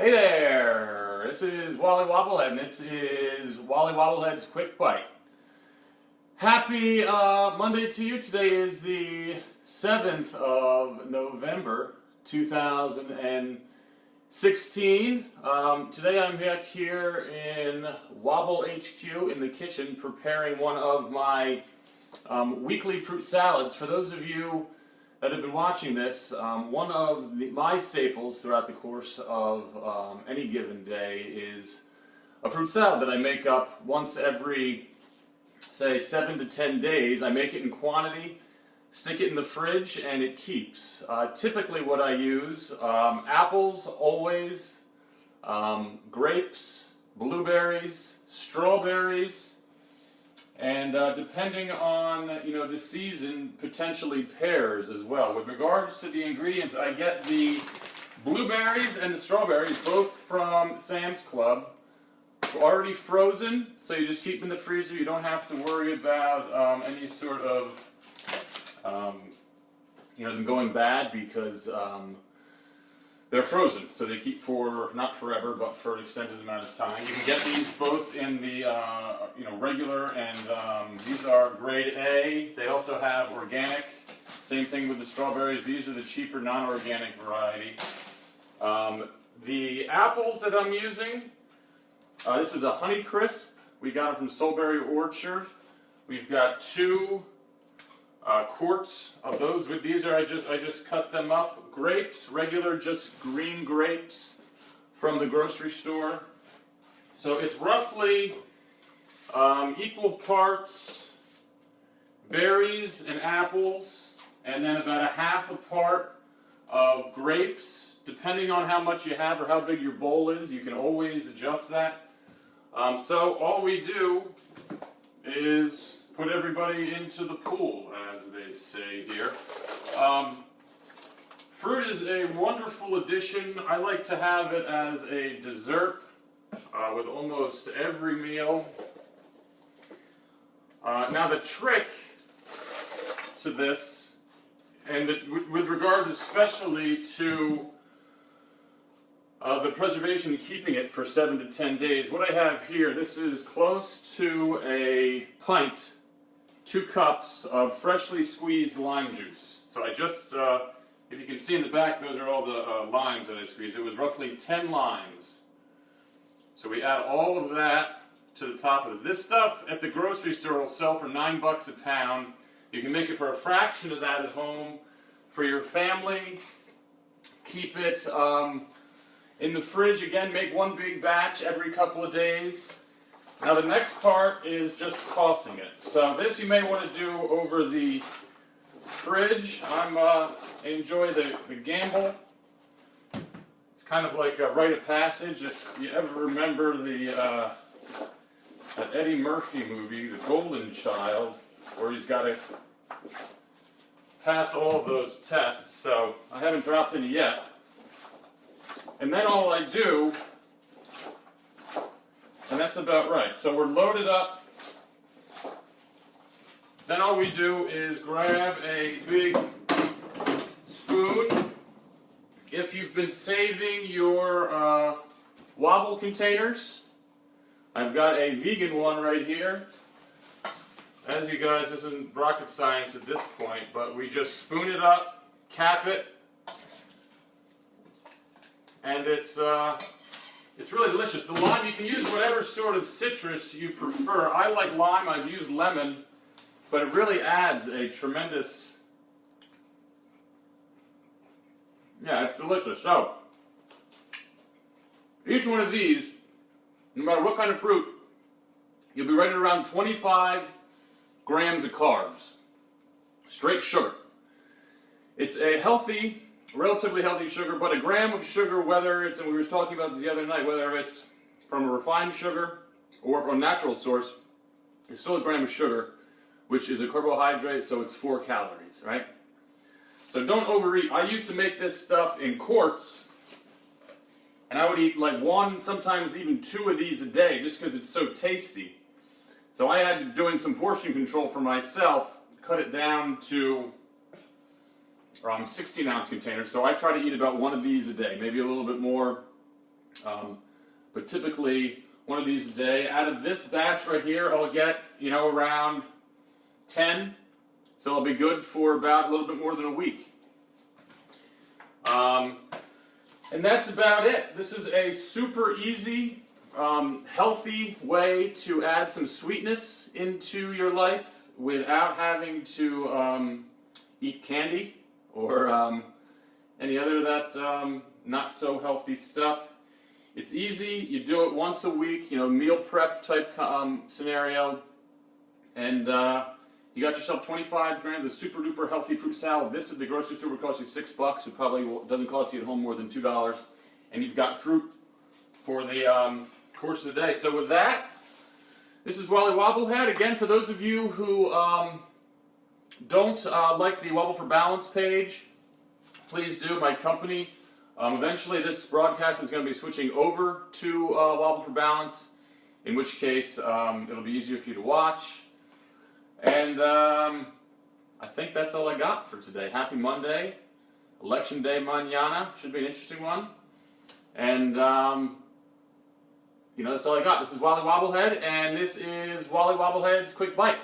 Hey there, this is Wally Wabowlhead, and this is Wally Wabowlhead's Quick Bite. Happy Monday to you. Today is the 7th of November, 2016. Today I'm back here in Wobble HQ in the kitchen preparing one of my weekly fruit salads. For those of you that have been watching this, one of my staples throughout the course of any given day is a fruit salad that I make up once every, say, 7 to 10 days. I make it in quantity, stick it in the fridge, and it keeps. Typically what I use, apples always, grapes, blueberries, strawberries, and depending on, the season, potentially pears as well. With regards to the ingredients, I get the blueberries and the strawberries both from Sam's Club, already frozen, so you just keep them in the freezer. You don't have to worry about any sort of, them going bad because they're frozen, so they keep for, not forever, but for an extended amount of time. You can get these both in the, regular, and these are grade A. They also have organic. Same thing with the strawberries. These are the cheaper non-organic variety. The apples that I'm using, this is a Honey Crisp. We got it from Soulberry Orchard. We've got 2 quarts of those. With these I just cut them up. Grapes, regular, just green grapes from the grocery store. So it's roughly equal parts berries and apples, and then about a half a part of grapes. Depending on how much you have or how big your bowl is, you can always adjust that. So all we do is put everybody into the pool, as they say here. Fruit is a wonderful addition. I like to have it as a dessert with almost every meal. Now the trick to this, and with regards especially to the preservation and keeping it for 7 to 10 days, what I have here, this is close to a pint, 2 cups of freshly squeezed lime juice. So I just, if you can see in the back, those are all the limes that I squeezed. It was roughly 10 limes. So we add all of that to the top of it. This stuff at the grocery store will sell for $9 a pound. You can make it for a fraction of that at home for your family. Keep it in the fridge. Again, make one big batch every couple of days. Now the next part is just tossing it. So this you may want to do over the fridge. I enjoy the gamble. It's kind of like a rite of passage. If you ever remember the Eddie Murphy movie, The Golden Child, where he's got to pass all of those tests. So I haven't dropped any yet. And then all I do, and that's about right. So we're loaded up. Then all we do is grab a big spoon. If you've been saving your wobble containers, I've got a vegan one right here. As you guys, this isn't rocket science at this point, but we just spoon it up, cap it, and it's really delicious. The lime, you can use whatever sort of citrus you prefer. I like lime. I've used lemon. But it really adds a tremendous, it's delicious. So, each one of these, no matter what kind of fruit, you'll be right at around 25 grams of carbs. Straight sugar. It's a healthy, relatively healthy sugar, but a gram of sugar, whether it's, and we were talking about this the other night, whether it's from a refined sugar or from a natural source, it's still a gram of sugar, which is a carbohydrate, so it's 4 calories, right? So don't overeat. I used to make this stuff in quarts, and I would eat like 1, sometimes even 2 of these a day, just because it's so tasty. So I had to, doing some portion control for myself, cut it down to 16-ounce containers. So I try to eat about 1 of these a day, maybe a little bit more. But typically, one of these a day. Out of this batch right here, I'll get, around 10. So I'll be good for about a little bit more than a week. And that's about it. This is a super easy, healthy way to add some sweetness into your life without having to eat candy or any other of that not so healthy stuff. It's easy. You do it once a week, meal prep type scenario, and you got yourself 25 grams of super duper healthy fruit salad. This at the grocery store would cost you $6. It probably doesn't cost you at home more than $2, and you've got fruit for the course of the day. So with that, this is Wally Wabowlhead. Again, for those of you who don't like the Wobble for Balance page, please do. My company, eventually this broadcast is going to be switching over to Wobble for Balance, in which case it'll be easier for you to watch. And I think that's all I got for today. Happy Monday. Election Day mañana. Should be an interesting one. And, that's all I got. This is Wally Wabowlhead, and this is Wally Wabowlhead's Quick Bite.